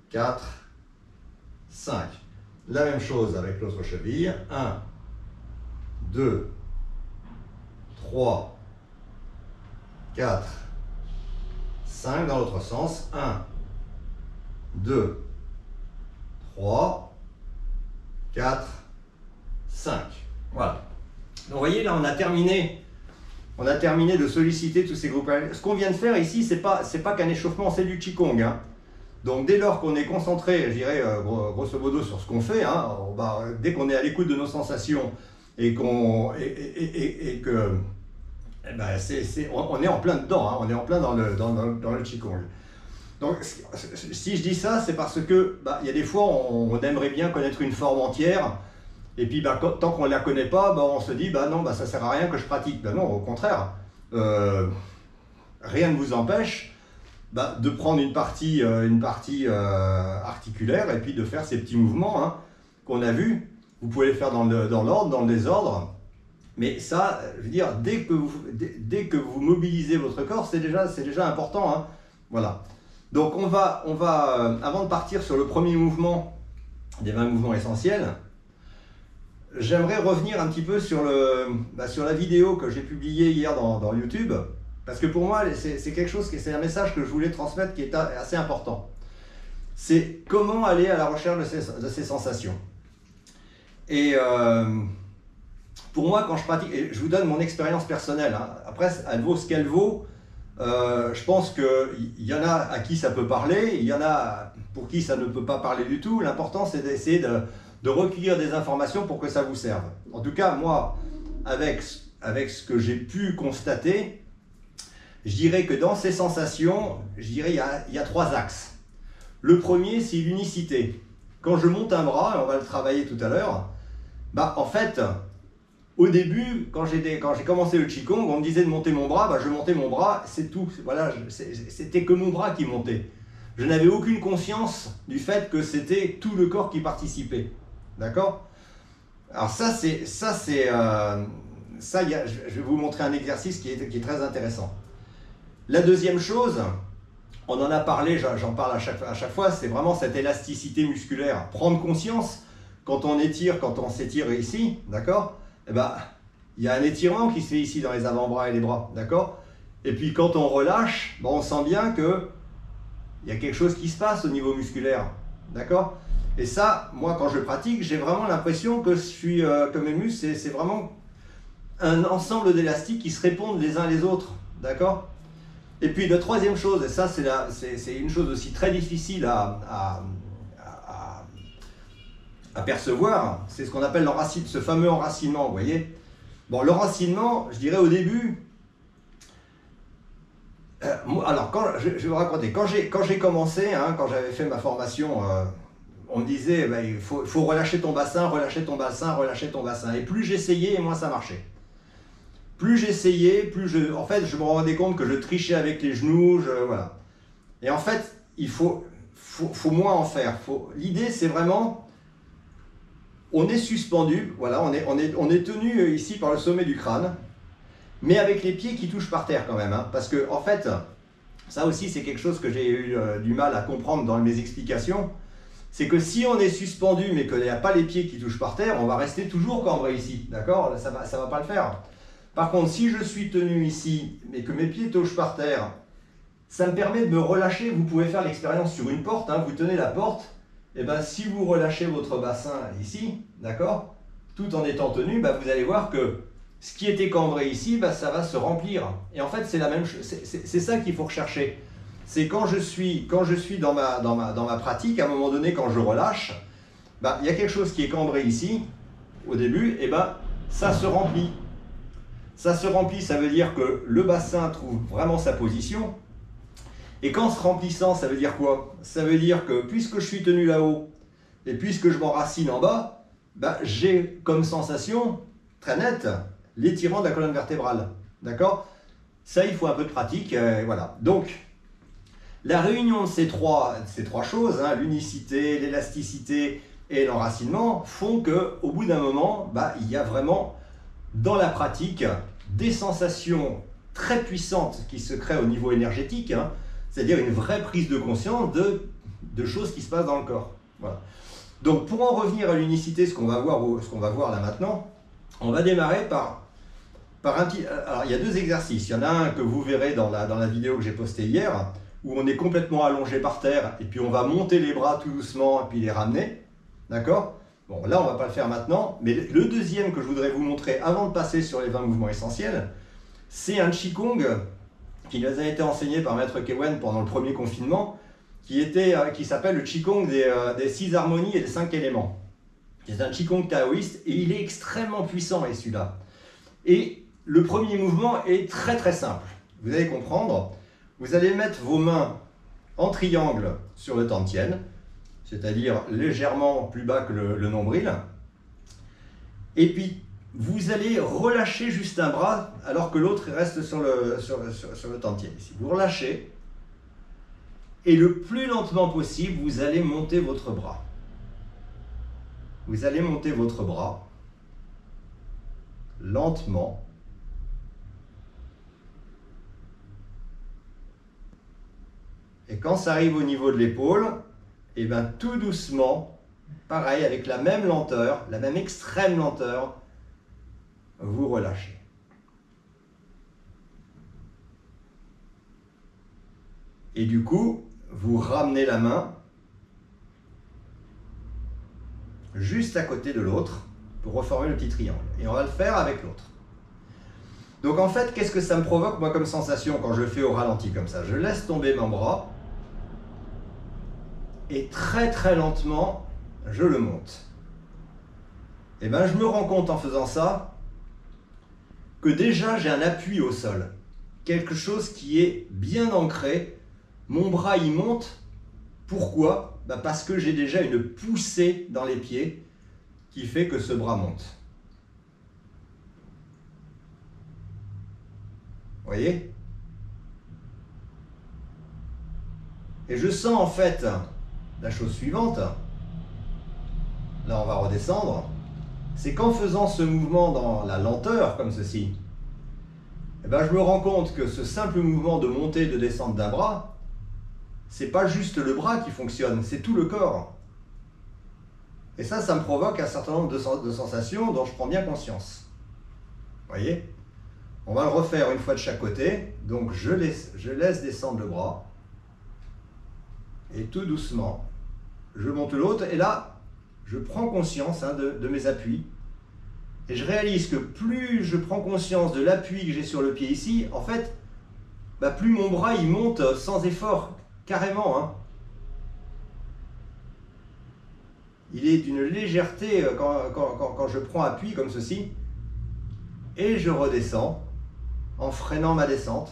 4, 5. La même chose avec l'autre cheville. 1, 2, 3, 4, 5 dans l'autre sens. 1, 2, 3, 4, 5. Voilà. Donc vous voyez, là on a terminé de solliciter tous ces groupes. Ce qu'on vient de faire ici, c'est pas qu'un échauffement, c'est du Qigong. Hein. Donc dès lors qu'on est concentré, je dirais grosso modo sur ce qu'on fait, hein, dès qu'on est à l'écoute de nos sensations et que on est en plein dedans, hein, on est en plein dans le Qigong. Donc si je dis ça, c'est parce que y a des fois on aimerait bien connaître une forme entière, et puis tant qu'on ne la connaît pas, on se dit non, ça ne sert à rien que je pratique. Non, au contraire, rien ne vous empêche de prendre une partie articulaire et puis de faire ces petits mouvements hein, qu'on a vus. Vous pouvez les faire dans l'ordre, dans le désordre, mais ça, je veux dire, dès que vous mobilisez votre corps, c'est déjà important. Hein. Voilà. Donc on va avant de partir sur le premier mouvement des 20 mouvements essentiels, j'aimerais revenir un petit peu sur la vidéo que j'ai publiée hier dans YouTube, parce que pour moi, c'est quelque chose, c'est un message que je voulais transmettre qui est assez important. C'est comment aller à la recherche de ces sensations. Et pour moi, quand je pratique, et je vous donne mon expérience personnelle, hein, après, elle vaut ce qu'elle vaut. Je pense qu'il y en a à qui ça peut parler, il y en a pour qui ça ne peut pas parler du tout. L'important, c'est d'essayer de recueillir des informations pour que ça vous serve. En tout cas, moi, avec ce que j'ai pu constater, je dirais que dans ces sensations, il y a 3 axes. Le premier, c'est l'unicité. Quand je monte un bras, et on va le travailler tout à l'heure, en fait, au début, quand j'ai commencé le Qigong, on me disait de monter mon bras, je montais mon bras, c'est tout. Voilà, c'était que mon bras qui montait. Je n'avais aucune conscience du fait que c'était tout le corps qui participait. D'accord? Alors je vais vous montrer un exercice qui est très intéressant. La deuxième chose, on en a parlé, j'en parle à chaque fois, c'est vraiment cette élasticité musculaire. Prendre conscience, quand on s'étire ici, d'accord? Il y a un étirement qui se fait ici dans les avant-bras et les bras, d'accord? Et puis quand on relâche, on sent bien que il y a quelque chose qui se passe au niveau musculaire, d'accord? Et ça, moi quand je pratique, j'ai vraiment l'impression que que mes muscles, c'est vraiment un ensemble d'élastiques qui se répondent les uns les autres, d'accord? Et puis la troisième chose, et ça c'est une chose aussi très difficile à percevoir, c'est ce qu'on appelle ce fameux enracinement, vous voyez. Bon, l'enracinement, je dirais au début, alors je vais vous raconter, quand j'ai commencé, hein, quand j'avais fait ma formation, on me disait, il faut relâcher ton bassin, relâcher ton bassin, relâcher ton bassin. Et plus j'essayais, et moins ça marchait. Plus j'essayais, en fait, je me rendais compte que je trichais avec les genoux, voilà. Et en fait, il faut moins en faire. L'idée, c'est vraiment, on est suspendu, voilà, on est tenu ici par le sommet du crâne, mais avec les pieds qui touchent par terre quand même, hein, parce que en fait, ça aussi c'est quelque chose que j'ai eu du mal à comprendre dans mes explications, c'est que si on est suspendu mais qu'il n'y a pas les pieds qui touchent par terre, on va rester toujours cambré ici, d'accord? Ça va pas le faire. Par contre, si je suis tenu ici, mais que mes pieds touchent par terre, ça me permet de me relâcher. Vous pouvez faire l'expérience sur une porte, hein, vous tenez la porte, et si vous relâchez votre bassin ici, d'accord, tout en étant tenu, vous allez voir que ce qui était cambré ici, ça va se remplir. Et en fait, c'est la même chose. C'est ça qu'il faut rechercher. C'est quand je suis dans ma pratique, à un moment donné, quand je relâche, il y a quelque chose qui est cambré ici, au début, et ça se remplit. Ça se remplit, ça veut dire que le bassin trouve vraiment sa position. Et qu'en se remplissant, ça veut dire quoi? Ça veut dire que puisque je suis tenu là-haut, et puisque je m'enracine en bas, j'ai comme sensation, très nette, l'étirement de la colonne vertébrale. D'accord? Ça, il faut un peu de pratique, voilà. Donc, la réunion de ces trois choses, hein, l'unicité, l'élasticité et l'enracinement, font qu'au bout d'un moment, il y a vraiment, dans la pratique, des sensations très puissantes qui se créent au niveau énergétique, hein, c'est-à-dire une vraie prise de conscience de choses qui se passent dans le corps. Voilà. Donc pour en revenir à l'unicité, ce qu'on va voir là maintenant, on va démarrer par un petit... Alors il y a 2 exercices, il y en a un que vous verrez dans la vidéo que j'ai postée hier, où on est complètement allongé par terre, et puis on va monter les bras tout doucement, et puis les ramener, d'accord? Bon, là on ne va pas le faire maintenant, mais le deuxième que je voudrais vous montrer avant de passer sur les 20 mouvements essentiels, c'est un Qigong qui nous a été enseigné par Maître Kewen pendant le premier confinement, qui s'appelle le Qigong des 6 harmonies et des 5 éléments. C'est un Qigong taoïste et il est extrêmement puissant, celui-là. Et le premier mouvement est très très simple. Vous allez comprendre, vous allez mettre vos mains en triangle sur le dantian, c'est-à-dire légèrement plus bas que le nombril, et puis vous allez relâcher juste un bras alors que l'autre reste sur le dantian ici. Vous relâchez et le plus lentement possible, vous allez monter votre bras. Vous allez monter votre bras lentement. Et quand ça arrive au niveau de l'épaule, tout doucement, pareil, avec la même lenteur, la même extrême lenteur, vous relâchez. Et du coup, vous ramenez la main juste à côté de l'autre pour reformer le petit triangle. Et on va le faire avec l'autre. Donc en fait, qu'est-ce que ça me provoque, moi, comme sensation quand je le fais au ralenti comme ça? Je laisse tomber mon bras et très très lentement, je le monte. Et bien, je me rends compte en faisant ça que déjà j'ai un appui au sol. Quelque chose qui est bien ancré. Mon bras, il monte. Pourquoi? Parce que j'ai déjà une poussée dans les pieds qui fait que ce bras monte. Vous voyez? Et je sens en fait la chose suivante. Là, on va redescendre. C'est qu'en faisant ce mouvement dans la lenteur, comme ceci, je me rends compte que ce simple mouvement de montée et de descente d'un bras, c'est pas juste le bras qui fonctionne, c'est tout le corps. Et ça me provoque un certain nombre de sensations dont je prends bien conscience. Vous voyez? On va le refaire une fois de chaque côté. Donc je laisse descendre le bras. Et tout doucement, je monte l'autre. Et là, je prends conscience de mes appuis. Et je réalise que plus je prends conscience de l'appui que j'ai sur le pied ici, en fait, plus mon bras il monte sans effort, carrément. Hein. Il est d'une légèreté quand je prends appui comme ceci. Et je redescends en freinant ma descente.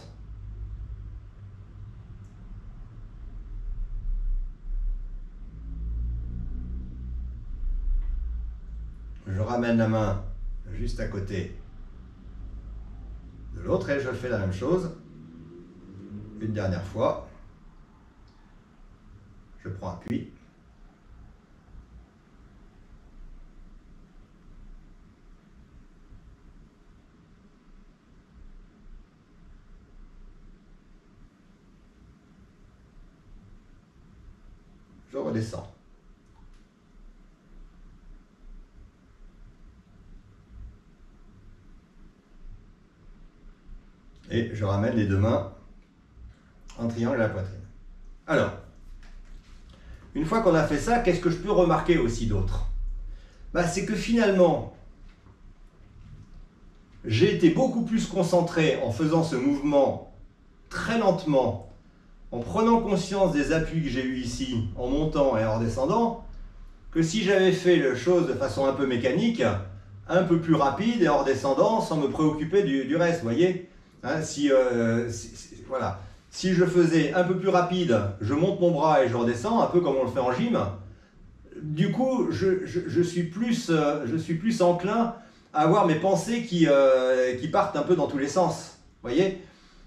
Je ramène la main juste à côté de l'autre et je fais la même chose une dernière fois. Je prends appui. Je redescends. Et je ramène les deux mains en triangle à la poitrine. Alors, une fois qu'on a fait ça, qu'est-ce que je peux remarquer aussi d'autre? C'est que finalement, j'ai été beaucoup plus concentré en faisant ce mouvement très lentement, en prenant conscience des appuis que j'ai eus ici, en montant et en redescendant, que si j'avais fait les choses de façon un peu mécanique, un peu plus rapide et en redescendant sans me préoccuper du reste, vous voyez? Hein, voilà. Si je faisais un peu plus rapide, je monte mon bras et je redescends, un peu comme on le fait en gym, du coup, je suis plus enclin à avoir mes pensées qui partent un peu dans tous les sens, vous voyez?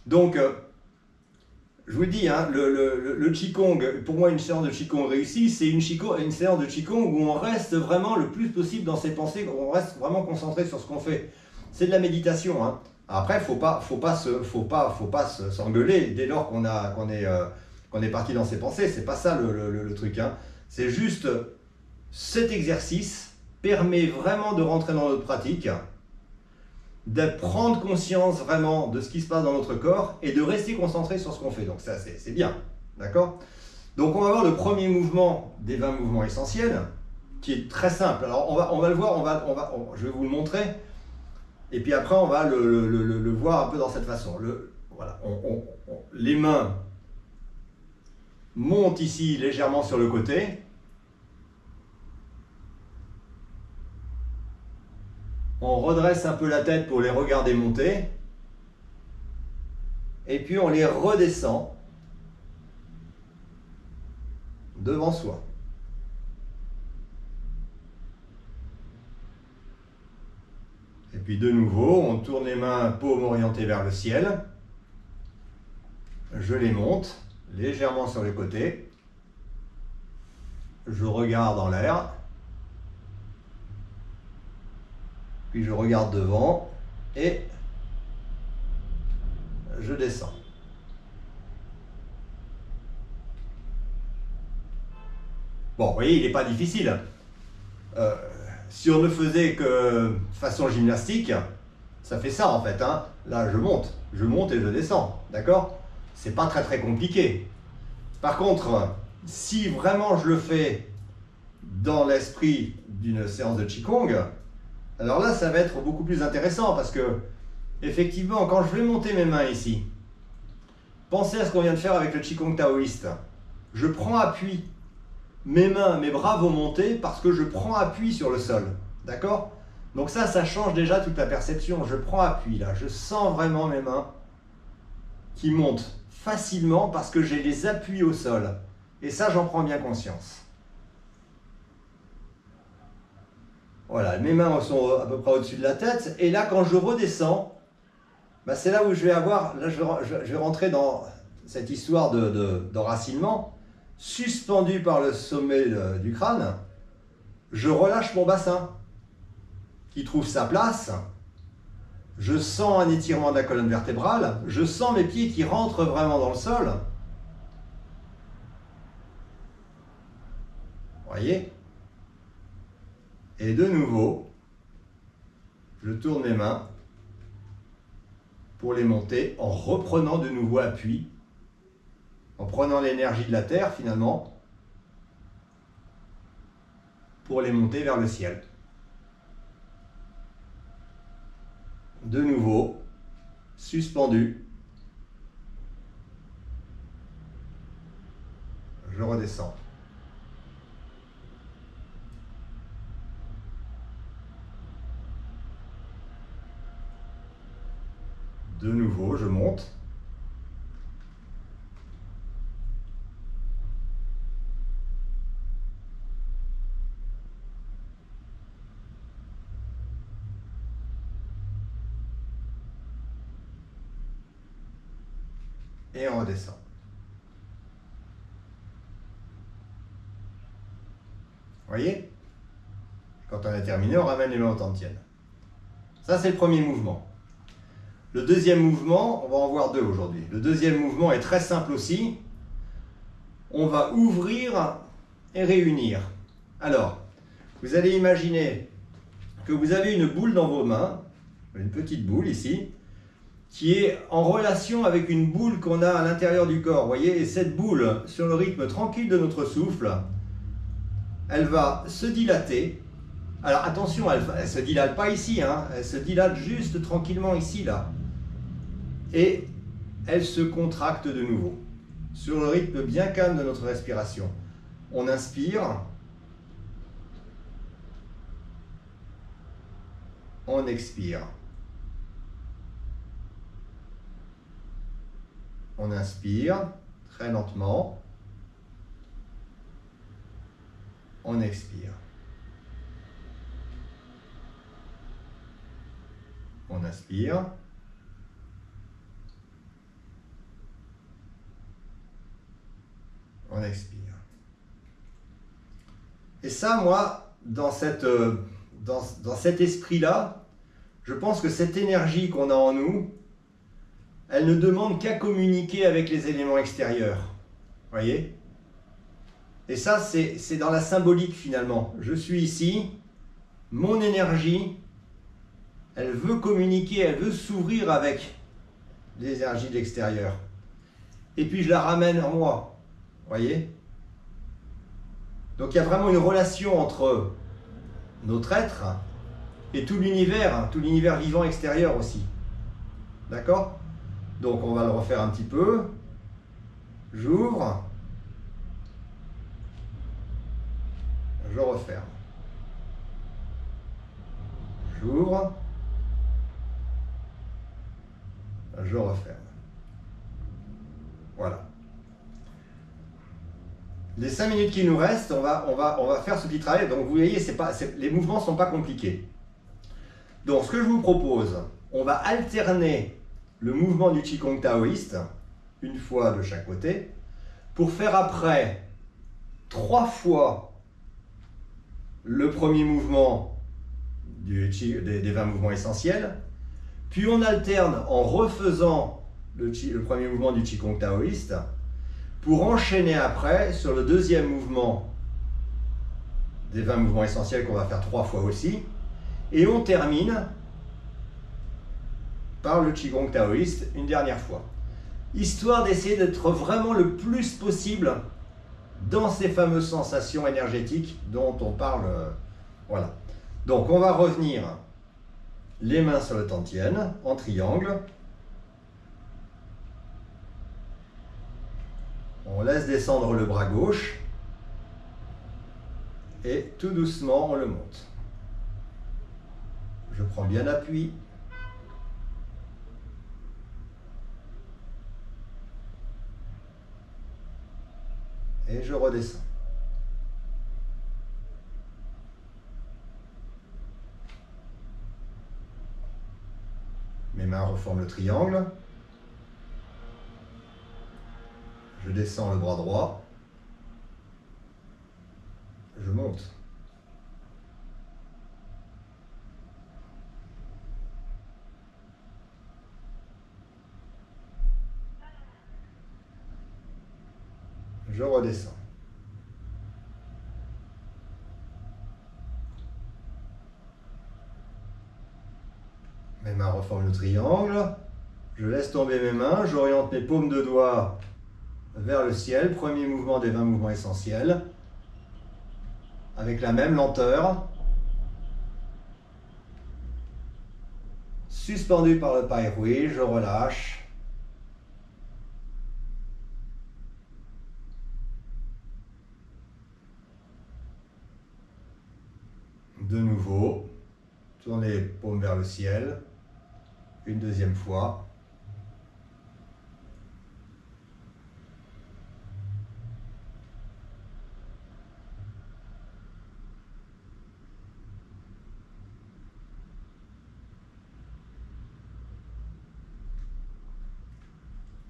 Donc, je vous dis, hein, le Qigong, pour moi, une séance de Qigong réussie, c'est une séance de Qigong où on reste vraiment le plus possible dans ses pensées, où on reste vraiment concentré sur ce qu'on fait. C'est de la méditation, hein. Après, faut pas s'engueuler dès lors qu'on est parti dans ses pensées. C'est pas ça le truc, hein. C'est juste cet exercice permet vraiment de rentrer dans notre pratique, de prendre conscience vraiment de ce qui se passe dans notre corps et de rester concentré sur ce qu'on fait. Donc ça, c'est bien, d'accord? Donc on va voir le premier mouvement des 20 mouvements essentiels, qui est très simple. Alors on va le voir, je vais vous le montrer. Et puis après, on va le voir un peu dans cette façon. Voilà, les mains montent ici légèrement sur le côté. On redresse un peu la tête pour les regarder monter. Et puis on les redescend devant soi. Et puis de nouveau, on tourne les mains, paume orientée vers le ciel. Je les monte légèrement sur les côtés. Je regarde en l'air. Puis je regarde devant et je descends. Bon, vous voyez, il n'est pas difficile. Si on ne faisait que façon gymnastique, ça fait ça en fait, hein. Là je monte et je descends, d'accord? C'est pas très très compliqué. Par contre, si vraiment je le fais dans l'esprit d'une séance de Qigong, alors là ça va être beaucoup plus intéressant parce que effectivement quand je vais monter mes mains ici, pensez à ce qu'on vient de faire avec le Qigong taoïste. Je prends appui. Mes mains, mes bras vont monter parce que je prends appui sur le sol. D'accord? Donc ça change déjà toute la perception. Je prends appui là. Je sens vraiment mes mains qui montent facilement parce que j'ai les appuis au sol. Et ça, j'en prends bien conscience. Voilà, mes mains sont à peu près au-dessus de la tête. Et là, quand je redescends, bah, c'est là où je vais avoir... Là, je vais rentrer dans cette histoire d'enracinement. Suspendu par le sommet du crâne, je relâche mon bassin qui trouve sa place. Je sens un étirement de la colonne vertébrale. Je sens mes pieds qui rentrent vraiment dans le sol. Voyez? Et de nouveau, je tourne mes mains pour les monter en reprenant de nouveau appui. En prenant l'énergie de la terre, finalement, pour les monter vers le ciel. De nouveau, suspendu. Je redescends. De nouveau, je monte. Et on redescend. Voyez? Quand on a terminé, on ramène les mains au temps de tienne. Ça, c'est le premier mouvement. Le deuxième mouvement, on va en voir deux aujourd'hui. Le deuxième mouvement est très simple aussi. On va ouvrir et réunir. Alors, vous allez imaginer que vous avez une boule dans vos mains, une petite boule ici, qui est en relation avec une boule qu'on a à l'intérieur du corps. Vous voyez, et cette boule, sur le rythme tranquille de notre souffle, elle va se dilater. Alors attention, elle ne se dilate pas ici, hein, elle se dilate juste tranquillement ici, là. Et elle se contracte de nouveau, sur le rythme bien calme de notre respiration. On inspire. On expire. On inspire très lentement. On expire. On inspire. On expire. Et ça, moi, dans cet esprit-là, je pense que cette énergie qu'on a en nous, elle ne demande qu'à communiquer avec les éléments extérieurs. Voyez? Et ça, c'est dans la symbolique finalement. Je suis ici, mon énergie, elle veut communiquer, elle veut s'ouvrir avec les énergies de l'extérieur. Et puis je la ramène en moi. Voyez? Donc il y a vraiment une relation entre notre être et tout l'univers vivant extérieur aussi. D'accord? Donc on va le refaire un petit peu. J'ouvre. Je referme. J'ouvre. Je referme. Voilà. Les 5 minutes qui nous restent, on va faire ce petit travail. Donc vous voyez, les mouvements ne sont pas compliqués. Donc ce que je vous propose, on va alterner le mouvement du Qigong taoïste, une fois de chaque côté, pour faire après 3 fois le premier mouvement des 20 mouvements essentiels, puis on alterne en refaisant le premier mouvement du Qigong taoïste, pour enchaîner après sur le deuxième mouvement des 20 mouvements essentiels qu'on va faire 3 fois aussi. Et on termine par le Qigong taoïste une dernière fois. Histoire d'essayer d'être vraiment le plus possible dans ces fameuses sensations énergétiques dont on parle. Voilà. Donc on va revenir les mains sur le Tantien en triangle. On laisse descendre le bras gauche et tout doucement on le monte. Je prends bien appui. Et je redescends. Mes mains reforment le triangle. Je descends le bras droit. Je monte. Je redescends. Mes mains reforment le triangle. Je laisse tomber mes mains. J'oriente mes paumes de doigts vers le ciel. Premier mouvement des 20 mouvements essentiels. Avec la même lenteur. Suspendu par le Pai Hui, je relâche. De nouveau, tournez les paumes vers le ciel. Une deuxième fois.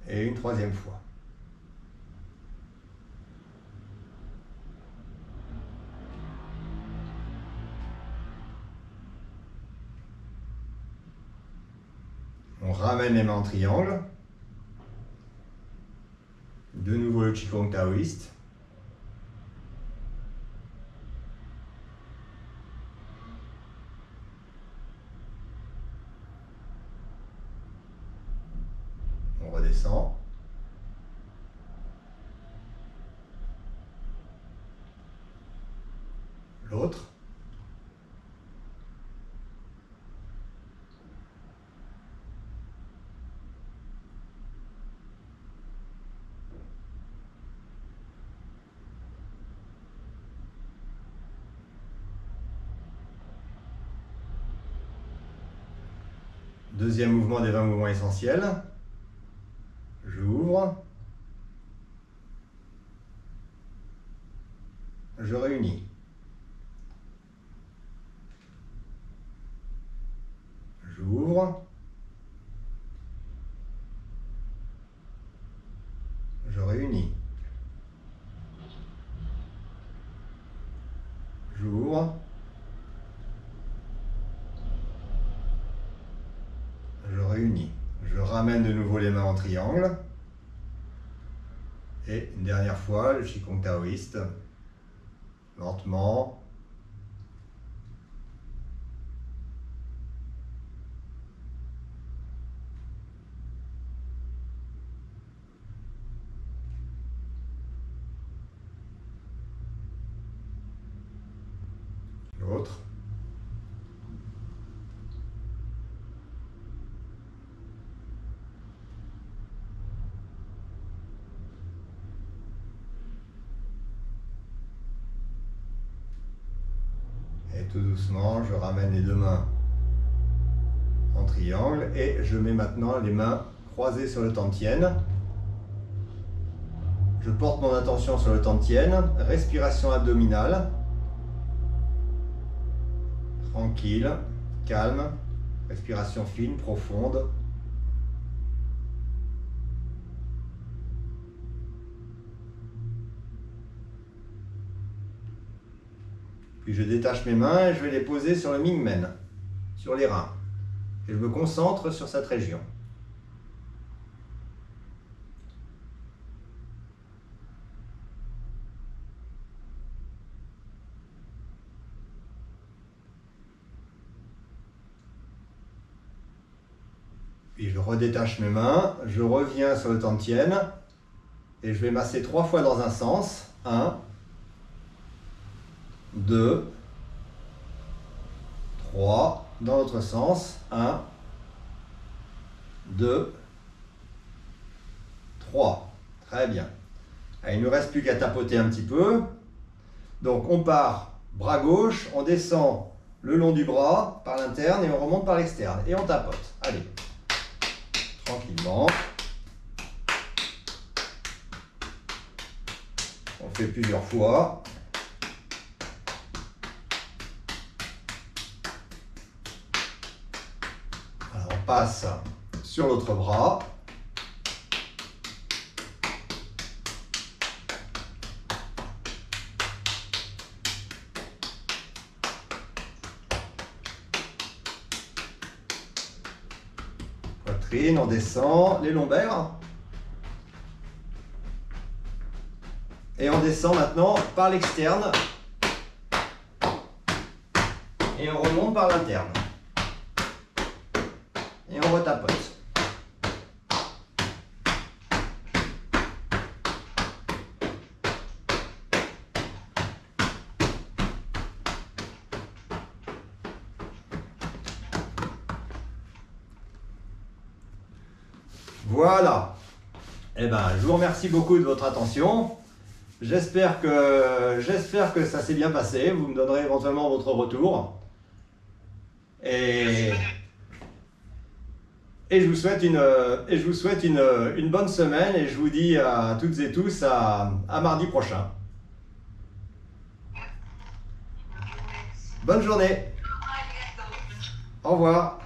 Et une troisième fois. On ramène les mains en triangle. De nouveau le Qigong taoïste. On redescend. L'autre. Deuxième mouvement des 20 mouvements essentiels. J'ouvre. Je réunis. J'ouvre. Je réunis. J'ouvre. Je réunis. Je ramène de nouveau les mains en triangle. Et une dernière fois, le Qigong taoïste. Lentement. L'autre. Et tout doucement, je ramène les deux mains en triangle et je mets maintenant les mains croisées sur le Tantien. Je porte mon attention sur le Tantien, respiration abdominale. Tranquille, calme, respiration fine, profonde. Puis je détache mes mains et je vais les poser sur le Mingmen, sur les reins. Et je me concentre sur cette région. Puis je redétache mes mains, je reviens sur le tantienne et je vais masser 3 fois dans un sens. 1, 2, 3. Dans l'autre sens. 1, 2, 3. Très bien. Allez, il ne nous reste plus qu'à tapoter un petit peu. Donc on part bras gauche, on descend le long du bras par l'interne et on remonte par l'externe. Et on tapote. Allez. Tranquillement. On fait plusieurs fois. Alors on passe sur l'autre bras. Poitrine, on descend les lombaires. Et on descend maintenant par l'externe. Et on remonte par l'interne. Et on retapote. Voilà. Eh ben, je vous remercie beaucoup de votre attention. J'espère que ça s'est bien passé. Vous me donnerez éventuellement votre retour. Et je vous souhaite une bonne semaine et je vous dis à toutes et tous à mardi prochain. Bonne journée. Au revoir.